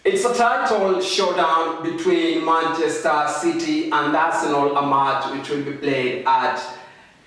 It's a title showdown between Manchester City and Arsenal, a match which will be played at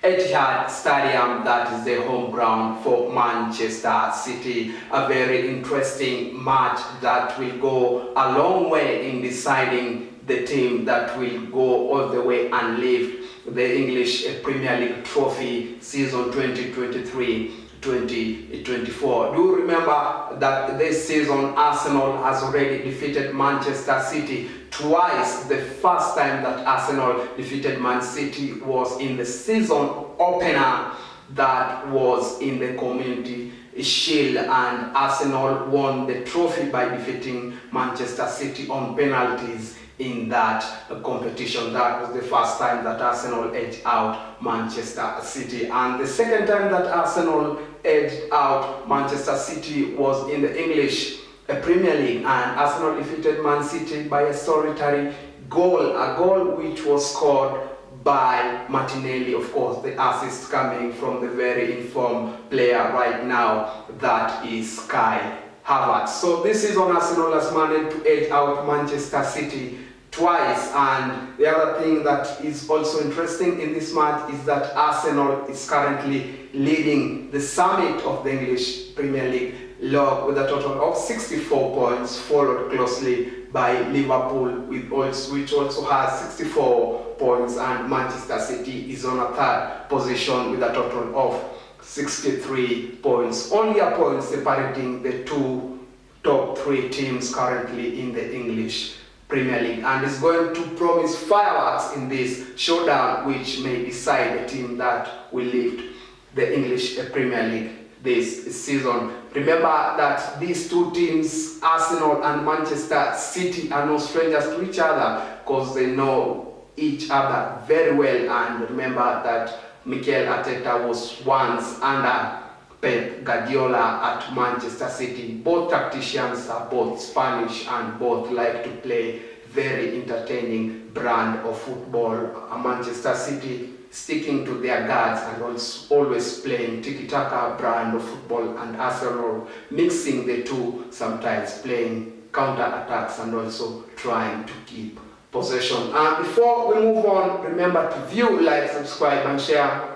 Etihad Stadium, that is the home ground for Manchester City. A very interesting match that will go a long way in deciding the team that will go all the way and lift the English Premier League trophy season 2023-2024. Do you remember that this season Arsenal has already defeated Manchester City twice? The first time that Arsenal defeated Man City was in the season opener, that was in the Community Shield, and Arsenal won the trophy by defeating Manchester City on penalties in that competition. That was the first time that Arsenal edged out Manchester City, and the second time that Arsenal edged out Manchester City was in the English Premier League, and Arsenal defeated Man City by a solitary goal, a goal which was scored by Martinelli, of course, the assist coming from the very informed player right now, that is Kai Havertz. So this season Arsenal has managed to edge out Manchester City twice, and the other thing that is also interesting in this match is that Arsenal is currently leading the summit of the English Premier League log with a total of 64 points, followed closely by Liverpool, which also has 64 points, and Manchester City is on a third position with a total of 63 points. Only a point separating the two top three teams currently in the English Premier League, and is going to promise fireworks in this showdown, which may decide the team that will lift the English Premier League this season. Remember that these two teams, Arsenal and Manchester City, are no strangers to each other because they know each other very well. And remember that Mikel Arteta was once under Pep Guardiola at Manchester City. Both tacticians are both Spanish and both like to play very entertaining brand of football. Manchester City sticking to their guards and always playing tiki-taka brand of football, and Arsenal mixing the two, sometimes playing counter-attacks and also trying to keep possession. Before we move on, remember to view, like, subscribe and share.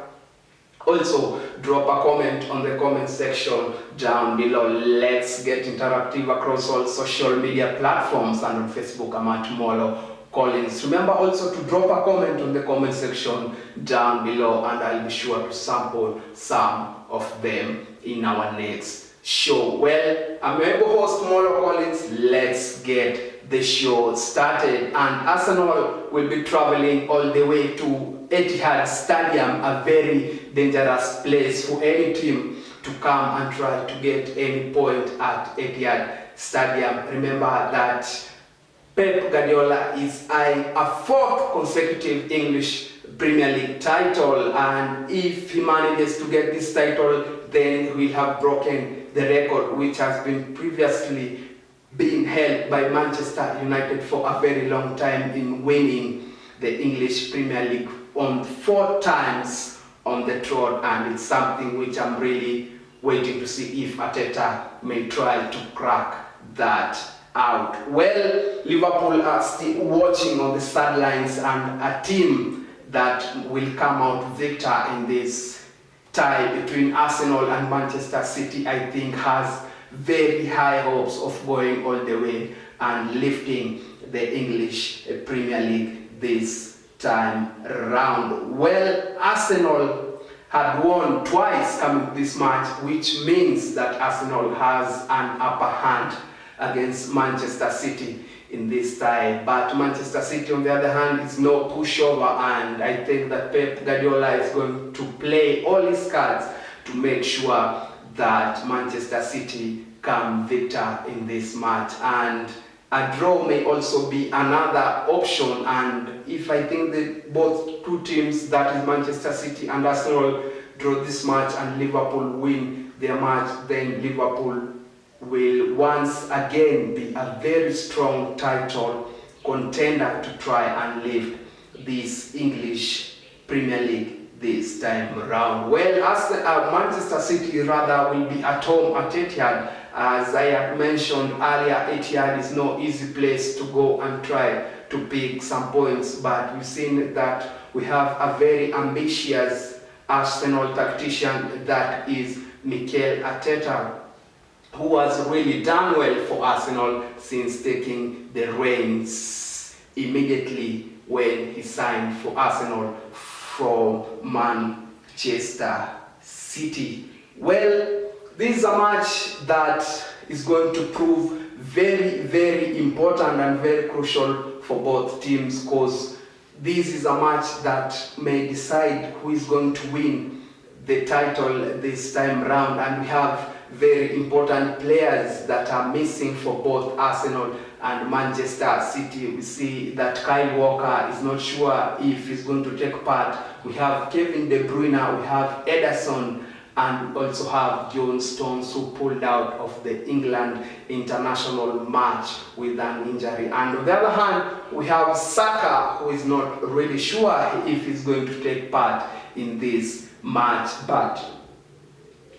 Also, drop a comment on the comment section down below. Let's get interactive across all social media platforms, and on Facebook I'm at Molo Collins. Remember also to drop a comment on the comment section down below, and I'll be sure to sample some of them in our next show. Well, I'm your host Molo Collins. Let's get the show started, and Arsenal will be traveling all the way to Etihad Stadium, a very dangerous place for any team to come and try to get any point at Etihad Stadium. Remember that Pep Guardiola is eyeing a fourth consecutive English Premier League title, and if he manages to get this title, then we'll have broken the record which has been previously being held by Manchester United for a very long time in winning the English Premier League on 4 times on the trot, and it's something which I'm really waiting to see if Arteta may try to crack that out. Well, Liverpool are still watching on the sidelines, and a team that will come out victor in this tie between Arsenal and Manchester City, I think, has very high hopes of going all the way and lifting the English Premier League this time round. Well, Arsenal had won twice coming to this match, which means that Arsenal has an upper hand against Manchester City in this tie. But Manchester City, on the other hand, is no pushover, and I think that Pep Guardiola is going to play all his cards to make sure that Manchester City come victor in this match. And a draw may also be another option, and if I think that both two teams, that is Manchester City and Arsenal, draw this match and Liverpool win their match, then Liverpool will once again be a very strong title contender to try and lift this English Premier League this time around. Well, as Manchester City rather will be at home at Etihad, as I had mentioned earlier, Etihad is no easy place to go and try to pick some points, but we've seen that we have a very ambitious Arsenal tactician, that is Mikel Arteta, who has really done well for Arsenal since taking the reins immediately when he signed for Arsenal from Manchester City. Well, this is a match that is going to prove very, very important and very crucial for both teams, because this is a match that may decide who is going to win the title this time round, and we have very important players that are missing for both Arsenal and Manchester City. We see that Kyle Walker is not sure if he's going to take part. We have Kevin De Bruyne, we have Ederson, and we also have John Stones, who pulled out of the England international match with an injury. And on the other hand, we have Saka, who is not really sure if he's going to take part in this match. But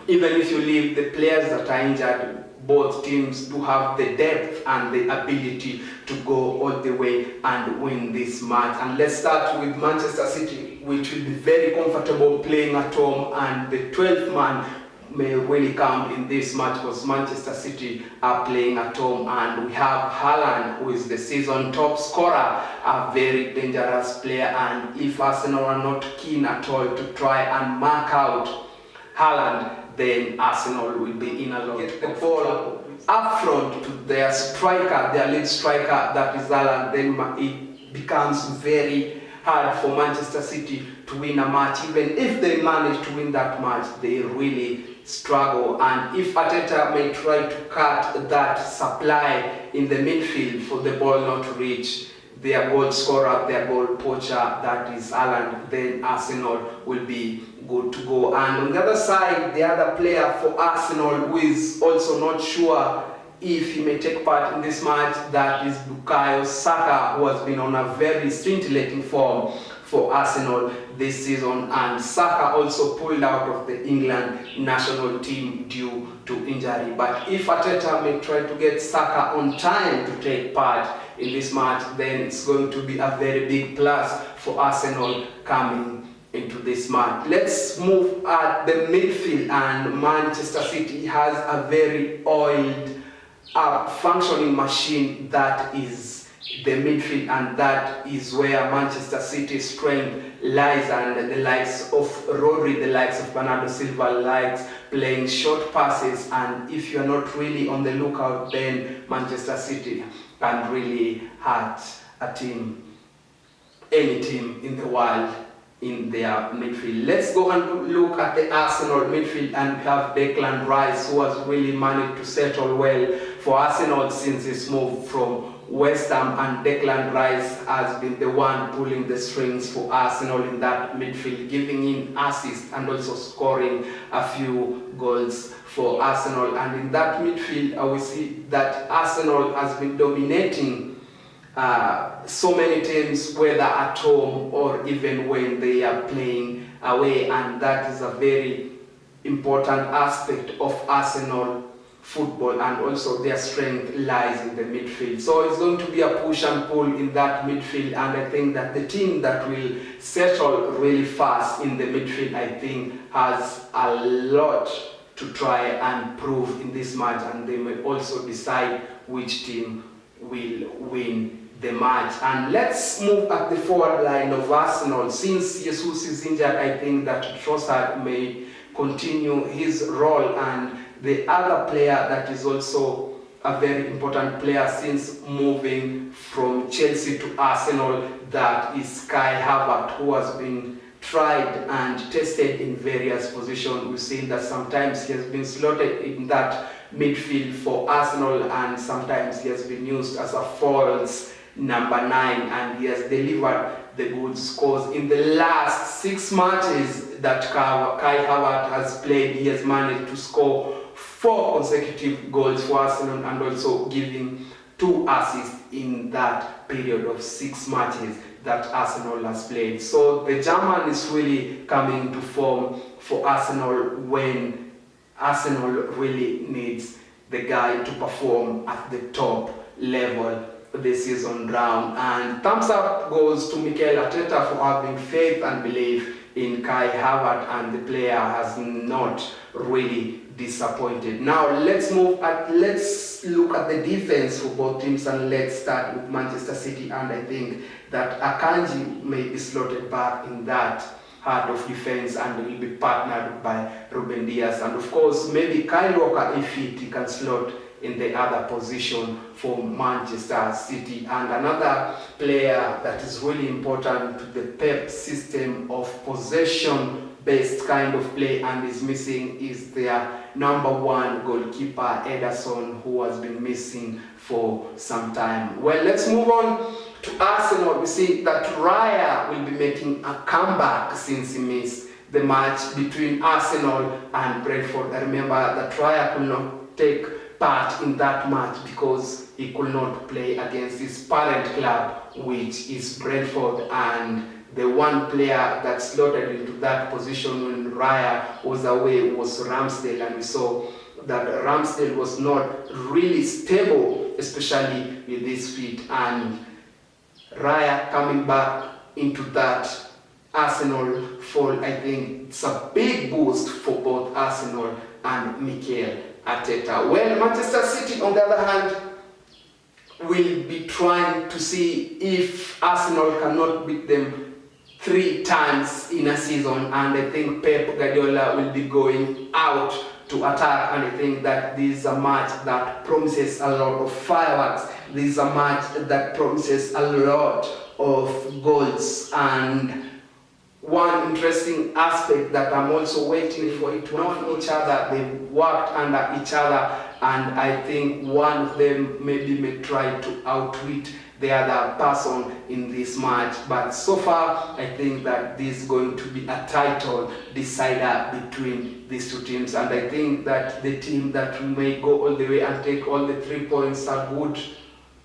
even if you leave the players that are injured, both teams do have the depth and the ability to go all the way and win this match. And let's start with Manchester City, which will be very comfortable playing at home, and the 12th man may really count in this match because Manchester City are playing at home, and we have Haaland, who is the season top scorer, a very dangerous player. And if Arsenal are not keen at all to try and mark out Haaland, then Arsenal will be in a lot of trouble. Up front to their striker, their lead striker, that is Haaland, then it becomes very hard for Manchester City to win a match. Even if they manage to win that match, they really struggle. And if Arteta may try to cut that supply in the midfield for the ball not to reach their goal scorer, their goal poacher, that is Haaland, then Arsenal will be good to go. And on the other side, the other player for Arsenal who is also not sure if he may take part in this match, that is Bukayo Saka, who has been on a very scintillating form for Arsenal this season. And Saka also pulled out of the England national team due to injury. But if Arteta may try to get Saka on time to take part in this match, then it's going to be a very big plus for Arsenal coming into this match. Let's move at the midfield, and Manchester City has a very oiled functioning machine, that is the midfield, and that is where Manchester City's strength lies. And the likes of Rodri, the likes of Bernardo Silva likes playing short passes, and if you're not really on the lookout, then Manchester City can really hurt a team, any team in the world, in their midfield. Let's go and look at the Arsenal midfield, and we have Declan Rice, who has really managed to settle well for Arsenal since his move from West Ham, and Declan Rice has been the one pulling the strings for Arsenal in that midfield, giving in assists and also scoring a few goals for Arsenal. And in that midfield, we see that Arsenal has been dominating so many teams, whether at home or even when they are playing away, and that is a very important aspect of Arsenal football, and also their strength lies in the midfield. So it's going to be a push and pull in that midfield, and I think that the team that will settle really fast in the midfield, I think, has a lot to try and prove in this match, and they may also decide which team will win the match. And let's move at the forward line of Arsenal. Since Jesus is injured, I think that Trossard may continue his role, and the other player that is also a very important player since moving from Chelsea to Arsenal, that is Kai Havertz, who has been tried and tested in various positions. We've seen that sometimes he has been slotted in that midfield for Arsenal, and sometimes he has been used as a false number 9, and he has delivered the good scores. In the last 6 matches that Kai Havertz has played, he has managed to score 4 consecutive goals for Arsenal, and also giving 2 assists in that period of 6 matches that Arsenal has played. So the German is really coming to form for Arsenal when Arsenal really needs the guy to perform at the top level this season round. And thumbs up goes to Mikel Arteta for having faith and belief in Kai Havertz, and the player has not really disappointed. Now let's look at the defense for both teams, and let's start with Manchester City. And I think that Akanji may be slotted back in that heart of defense and will be partnered by Ruben Dias, and of course maybe Kyle Walker, if he can slot in the other position for Manchester City. And another player that is really important to the Pep system of possession-based kind of play and is missing is their number one goalkeeper, Ederson, who has been missing for some time. Well, let's move on to Arsenal. We see that Raya will be making a comeback since he missed the match between Arsenal and Brentford. I remember that Raya could not take part in that match because he could not play against his parent club, which is Brentford, and the one player that slotted into that position when Raya was away was Ramsdale, and we saw that Ramsdale was not really stable, especially with his feet, and Raya coming back into that Arsenal fold, I think it's a big boost for both Arsenal and Mikel Arteta. Well, Manchester City, on the other hand, will be trying to see if Arsenal cannot beat them 3 times in a season, and I think Pep Guardiola will be going out to attack, and I think that this is a match that promises a lot of fireworks. This is a match that promises a lot of goals, and one interesting aspect that I'm also waiting for it to know each other. They worked under each other, and I think one of them maybe may try to outwit the other person in this match. But so far, I think that this is going to be a title decider between these two teams, and I think that the team that may go all the way and take all the 3 points are good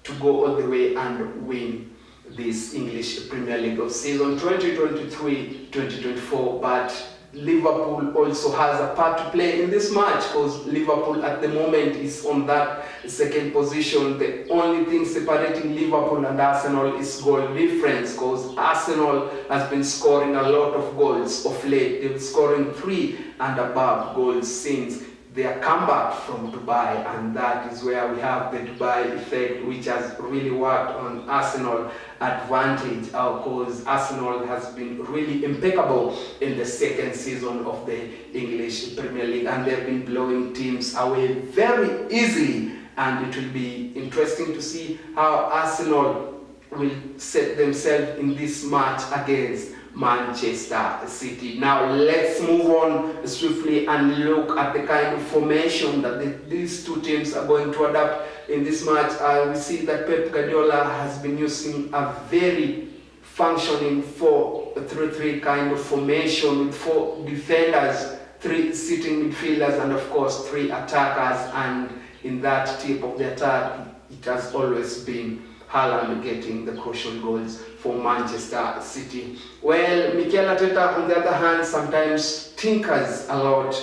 to go all the way and win this English Premier League of season 2023-2024. But Liverpool also has a part to play in this match, because Liverpool at the moment is on that second position. The only thing separating Liverpool and Arsenal is goal difference, because Arsenal has been scoring a lot of goals of late. They've been scoring 3 and above goals since their comeback from Dubai, and that is where we have the Dubai effect, which has really worked on Arsenal advantage, because Arsenal has been really impeccable in the second season of the English Premier League, and they've been blowing teams away very easily, and it will be interesting to see how Arsenal will set themselves in this match against Manchester City. Now let's move on swiftly and look at the kind of formation that these two teams are going to adapt in this match. We see that Pep Guardiola has been using a very functioning 4-3-3 kind of formation with 4 defenders, 3 sitting midfielders, and of course 3 attackers. And in that tip of the attack, it has always been Haaland getting the crucial goals for Manchester City. Well, Mikel Arteta, on the other hand, sometimes tinkers a lot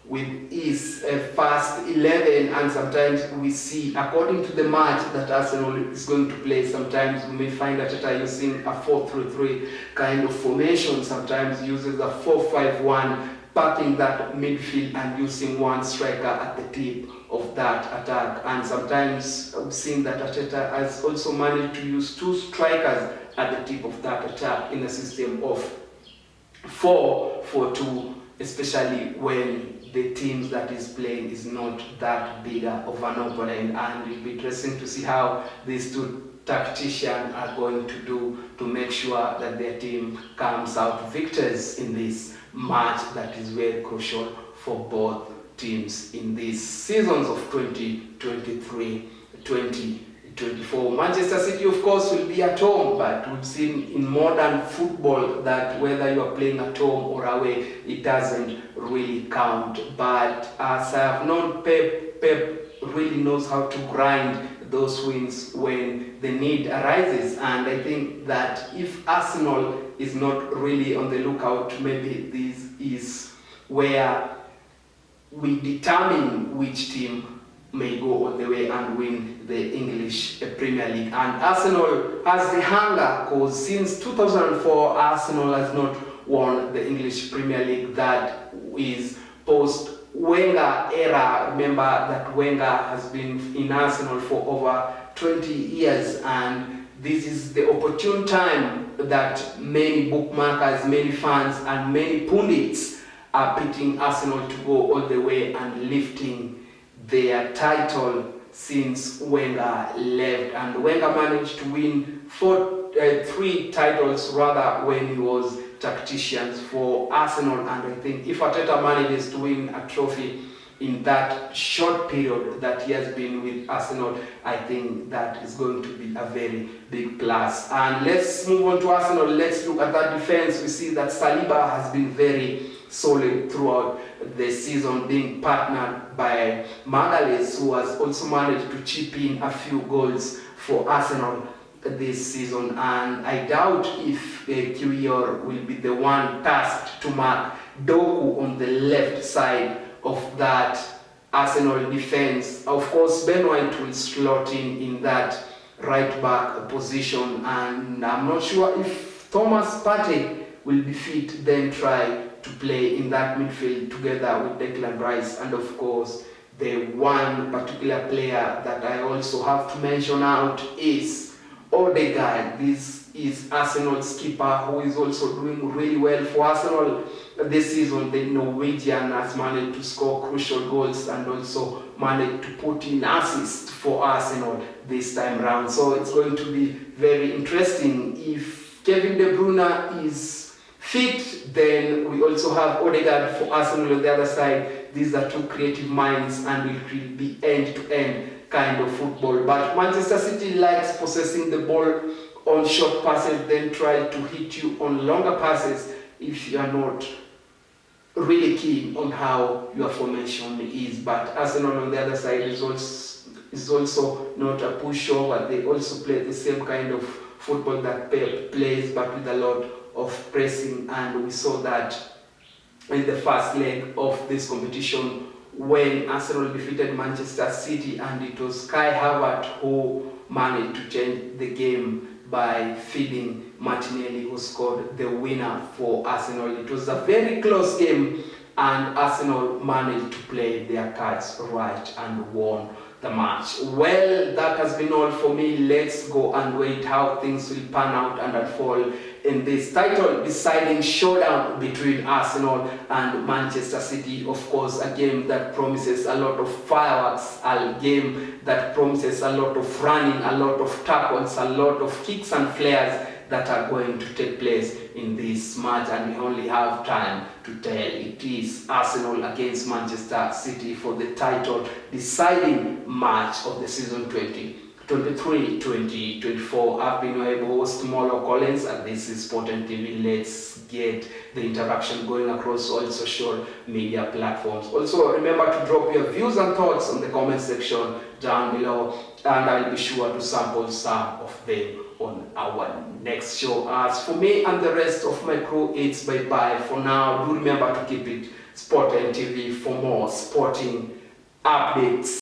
with his first 11, and sometimes we see, according to the match that Arsenal is going to play, sometimes we may find Arteta using a 4-3-3 kind of formation, sometimes uses a 4-5-1, packing that midfield and using 1 striker at the tip of that attack. And sometimes I've seen that Arteta has also managed to use 2 strikers at the tip of that attack in a system of 4-4-2, especially when the teams that is playing is not that bigger of an opponent. And it'll be interesting to see how these 2 tacticians are going to do to make sure that their team comes out victors in this match that is very crucial for both teams in these seasons of 2023-2024. Manchester City, of course, will be at home, but we've seen in modern football that whether you are playing at home or away, it doesn't really count. But as I have known, Pep really knows how to grind those wins when the need arises, and I think that if Arsenal is not really on the lookout, maybe this is where we determine which team may go all the way and win the English Premier League. And Arsenal has the hunger, because since 2004 Arsenal has not won the English Premier League. That is post Wenger era. Remember that Wenger has been in Arsenal for over 20 years, and this is the opportune time that many bookmakers, many fans and many pundits are pitting Arsenal to go all the way and lifting their title since Wenger left. And Wenger managed to win 3 titles rather when he was tacticians for Arsenal, and I think if Arteta manages to win a trophy in that short period that he has been with Arsenal, I think that is going to be a very big plus. And let's move on to Arsenal. Let's look at that defense. We see that Saliba has been very solid throughout the season, being partnered by Magalhaes, who has also managed to chip in a few goals for Arsenal this season. And I doubt if Kiwior will be the one tasked to mark Doku on the left side of that Arsenal defense. Of course, Ben White will slot in that right back position, and I'm not sure if Thomas Partey will be fit, then try to play in that midfield together with Declan Rice. And of course, the one particular player that I also have to mention out is Odegaard. This is Arsenal's keeper, who is also doing really well for Arsenal this season. The Norwegian has managed to score crucial goals and also managed to put in assists for Arsenal this time round. So it's going to be very interesting. If Kevin De Bruyne is fit, then we also have Odegaard for Arsenal on the other side. These are two creative minds, and it will be end-to-end kind of football. But Manchester City likes possessing the ball on short passes, then try to hit you on longer passes if you are not really keen on how your formation is. But Arsenal on the other side is also not a pushover. They also play the same kind of football that Pep plays, but with a lot of pressing. And we saw that in the first leg of this competition when Arsenal defeated Manchester City, and it was Kai Havertz who managed to change the game by feeding Martinelli, who scored the winner for Arsenal. It was a very close game, and Arsenal managed to play their cards right and won the match. Well, that has been all for me. Let's go and wait how things will pan out and unfold in this title deciding showdown between Arsenal and Manchester City. Of course, a game that promises a lot of fireworks, a game that promises a lot of running, a lot of tackles, a lot of kicks and flares that are going to take place in this match, and we only have time to tell. It is Arsenal against Manchester City for the title deciding match of the season 2023-2024. I've been your host Molo Collins, and this is Sporten TV. Let's get the interaction going across all social media platforms. Also, remember to drop your views and thoughts on the comment section down below, and I'll be sure to sample some of them on our next show. As for me and the rest of my crew, it's bye-bye for now. Do remember to keep it Sporten TV for more sporting updates.